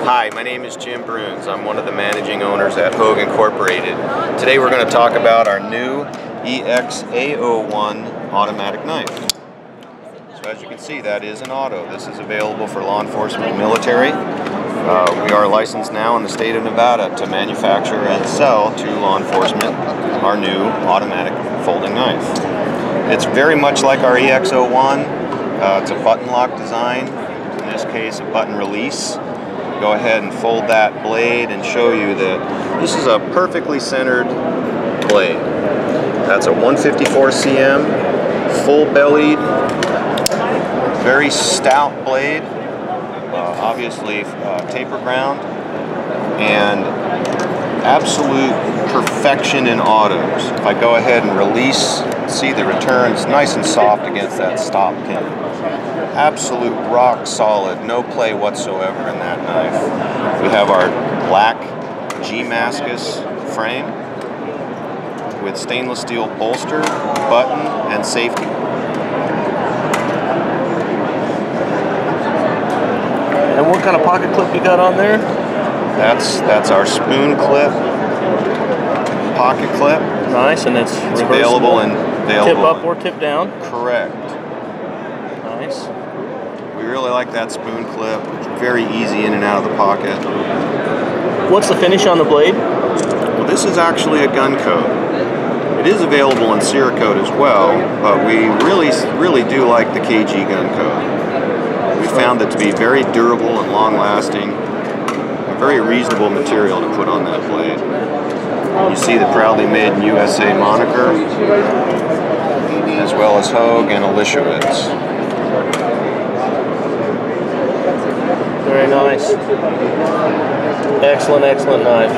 Hi, my name is Jim Bruns. I'm one of the managing owners at Hogue Incorporated. Today we're going to talk about our new EXAO1 automatic knife. So as you can see, that is an auto. This is available for law enforcement and military. We are licensed now in the state of Nevada to manufacture and sell to law enforcement our new automatic folding knife. It's very much like our EXAO1. It's a button lock design. In this case, a button release. Go ahead and fold that blade and show you that this is a perfectly centered blade. That's a 154 cm, full-bellied, very stout blade, obviously taper ground, and absolute perfection in autos. If I go ahead and release, see the returns nice and soft against that stop pin. Absolute rock solid, no play whatsoever in that knife. We have our black G-Mascus frame with stainless steel bolster, button, and safety. And what kind of pocket clip you got on there? That's our spoon clip, pocket clip. Nice, and it's available and tip up or tip down. Correct. Nice. We really like that spoon clip. It's very easy in and out of the pocket. What's the finish on the blade? Well, this is actually a gun coat. It is available in Cerakote as well, but we really do like the KG gun coat. We found it to be very durable and long-lasting, a very reasonable material to put on that blade. You see the proudly made in USA moniker, as well as Hogue and Elishewitz. Very nice. Excellent, excellent knife.